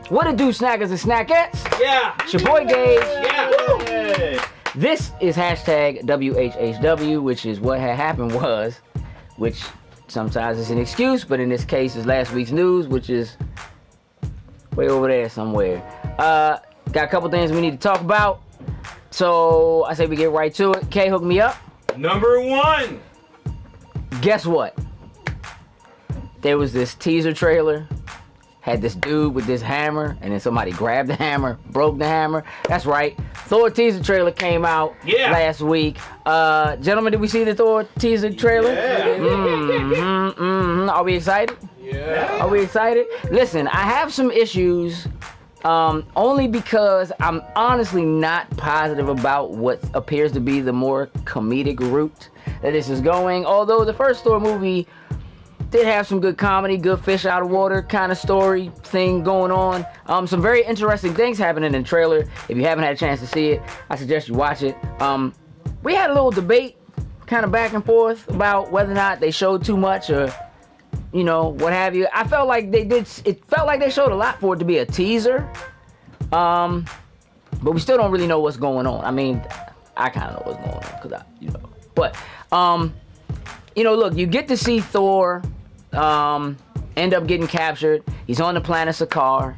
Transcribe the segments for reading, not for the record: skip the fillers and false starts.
What it do, snackers and snackettes? Yeah. It's your boy Gage. Yeah. This is hashtag WHHW, which is what had happened was, which sometimes is an excuse, but in this case is last week's news, which is way over there somewhere. Got a couple things we need to talk about. So I say we get right to it. Kay, hook me up. Number 1. Guess what? There was this teaser trailer. Had this dude with this hammer, and then somebody grabbed the hammer, broke the hammer. That's right. Thor teaser trailer came out last week. Gentlemen, did we see the Thor teaser trailer? Yeah. Are we excited? Yeah. Are we excited? Listen, I have some issues, only because I'm honestly not positive about what appears to be the more comedic route that this is going. Although the first Thor movie did have some good comedy, good fish out of water kind of story thing going on. Some very interesting things happening in the trailer. If you haven't had a chance to see it, I suggest you watch it. We had a little debate, kind of back and forth, about whether or not they showed too much or, you know, what have you. I felt like they did. It felt like they showed a lot for it to be a teaser. But we still don't really know what's going on. I mean, I kind of know what's going on because But look, you get to see Thor end up getting captured. He's on the planet Sakaar,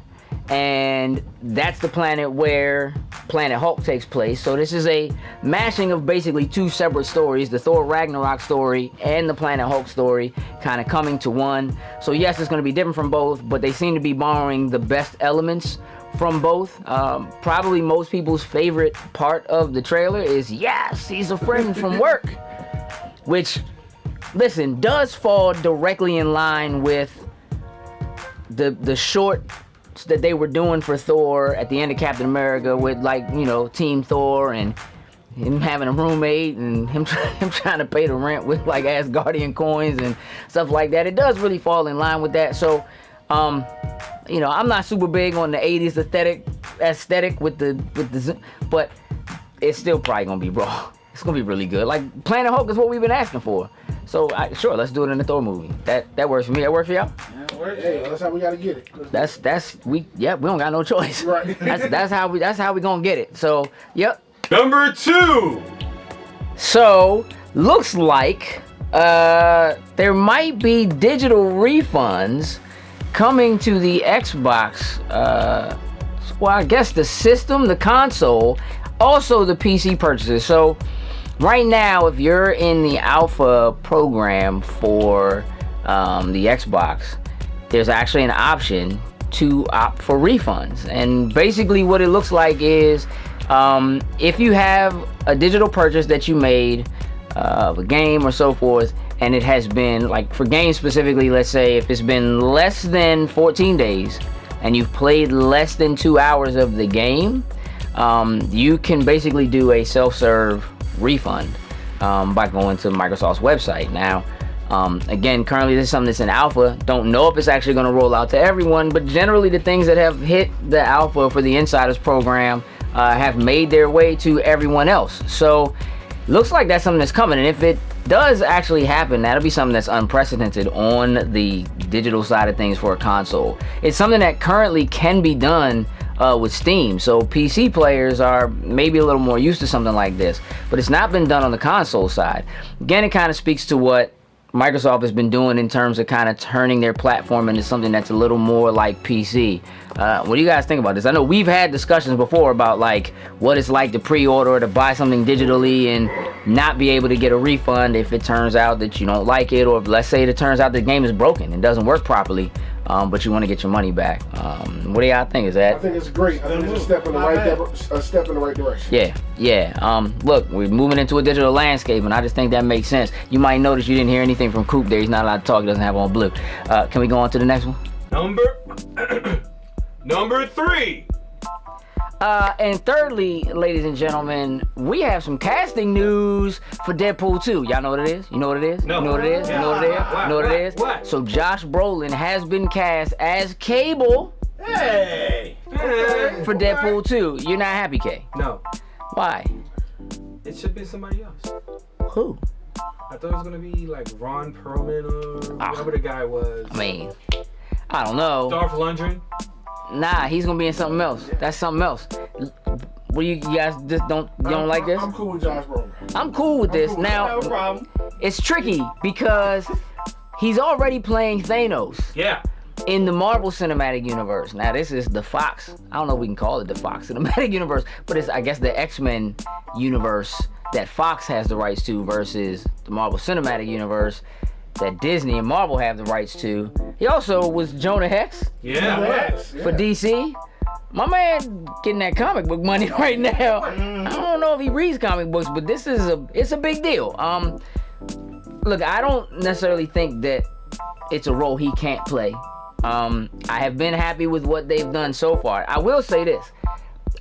and that's the planet where Planet Hulk takes place. So this is a mashing of basically two separate stories, the Thor Ragnarok story and the Planet Hulk story, kind of coming to one. So yes, it's going to be different from both, but they seem to be borrowing the best elements from both. Probably most people's favorite part of the trailer is, yes, he's a friend from work, which, listen, does fall directly in line with the shorts that they were doing for Thor at the end of Captain America with, like, you know, Team Thor and him having a roommate and him trying to pay the rent with, like, Asgardian coins and stuff like that. It does really fall in line with that. So, I'm not super big on the 80s aesthetic with the but it's still probably gonna be raw. It's gonna be really good. Like, Planet Hulk is what we've been asking for. So sure, let's do it in the Thor movie. That works for me. That works for y'all? Yeah, it works. Hey, that's how we gotta get it. We don't got no choice. Right. That's how we gonna get it. So yep. Number 2. So looks like there might be digital refunds coming to the Xbox. Well, I guess the system, the console, also the PC purchases. So right now, if you're in the alpha program for the Xbox, there's actually an option to opt for refunds. And basically what it looks like is if you have a digital purchase that you made of a game or so forth, and it has been, like for games specifically, let's say if it's been less than 14 days and you've played less than 2 hours of the game, you can basically do a self-serve refund by going to Microsoft's website. Now, again, currently this is something that's in alpha. Don't know if it's actually going to roll out to everyone, but generally the things that have hit the alpha for the Insiders program have made their way to everyone else. So looks like that's something that's coming, and if it does actually happen, that'll be something that's unprecedented on the digital side of things for a console. It's something that currently can be done with Steam, so PC players are maybe a little more used to something like this, but it's not been done on the console side. Again, it kind of speaks to what Microsoft has been doing in terms of kind of turning their platform into something that's a little more like PC. What do you guys think about this? I know we've had discussions before about like what it's like to pre-order or to buy something digitally and not be able to get a refund if it turns out that you don't like it, or if, let's say, it turns out the game is broken and doesn't work properly, but you want to get your money back. What do y'all think? Is that? I think it's great. I think it's a step in the right direction. Yeah. Look, we're moving into a digital landscape, and I just think that makes sense. You might notice you didn't hear anything from Coop there. He's not allowed to talk. He doesn't have on blue. Can we go on to the next one? Number 3. And thirdly, ladies and gentlemen, we have some casting news for Deadpool 2. Y'all know what it is? You know what it is? No. You know what it is? You know what it is? What? You know what it is? What? So Josh Brolin has been cast as Cable Hey. for Deadpool 2. You're not happy, Kay? No. Why? It should be somebody else. Who? I thought it was gonna be like Ron Perlman or whoever the guy was. I mean, I don't know. Dolph Lundgren. Nah, he's gonna be in something else. That's something else. What you guys just don't like this? I'm cool with Josh Brolin. I'm cool with this. cool. Now, No problem. it's tricky because he's already playing Thanos Yeah. in the Marvel Cinematic Universe. Now, this is the Fox. I don't know if we can call it the Fox Cinematic Universe, but it's, I guess, the X-Men universe that Fox has the rights to versus the Marvel Cinematic Universe that Disney and Marvel have the rights to. He also was Jonah Hex Yeah. Yes, for yeah. DC. My man getting that comic book money right now. I don't know if he reads comic books, but this is it's a big deal. Look, I don't necessarily think that it's a role he can't play. I have been happy with what they've done so far. I will say this.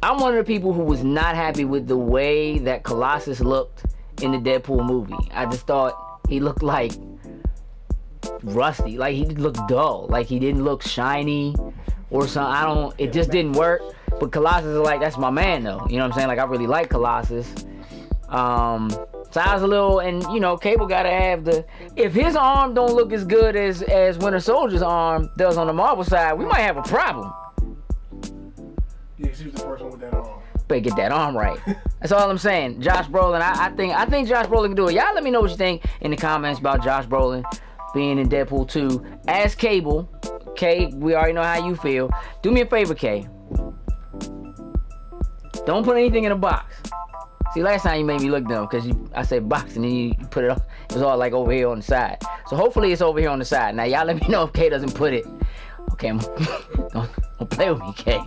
I'm one of the people who was not happy with the way that Colossus looked in the Deadpool movie. I just thought he looked like rusty, like he looked dull, like he didn't look shiny or something. It just didn't work. But Colossus is like, that's my man though. You know what I'm saying? Like I really like Colossus. So I was a little, and you know, Cable gotta have if his arm don't look as good as Winter Soldier's arm does on the Marvel side, we might have a problem. Yeah, she was the first one with that arm. Better get that arm right. That's all I'm saying. Josh Brolin, I think Josh Brolin can do it. Y'all let me know what you think in the comments about Josh Brolin being in Deadpool 2 as Cable. Kay, we already know how you feel. Do me a favor, Kay. Don't put anything in a box. See, last time you made me look dumb because I said box and then you put it on. It was all like over here on the side. So hopefully it's over here on the side. Now y'all let me know if Kay doesn't put it. Okay, don't play with me, Kay.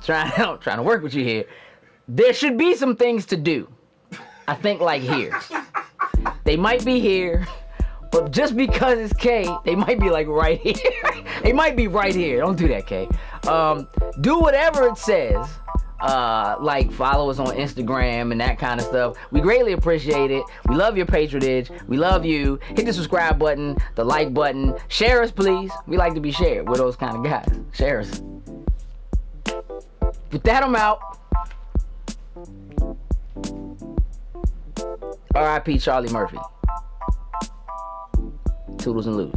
I'm trying to work with you here. There should be some things to do. I think like here. They might be here, but just because it's K, they might be like right here. They might be right here. Don't do that, K. Do whatever it says. Like follow us on Instagram and that kind of stuff. We greatly appreciate it. We love your patronage. We love you. Hit the subscribe button, the like button. Share us, please. We like to be shared. We're those kind of guys. Share us. With that, I'm out. R.I.P. Charlie Murphy. Toodles and loos.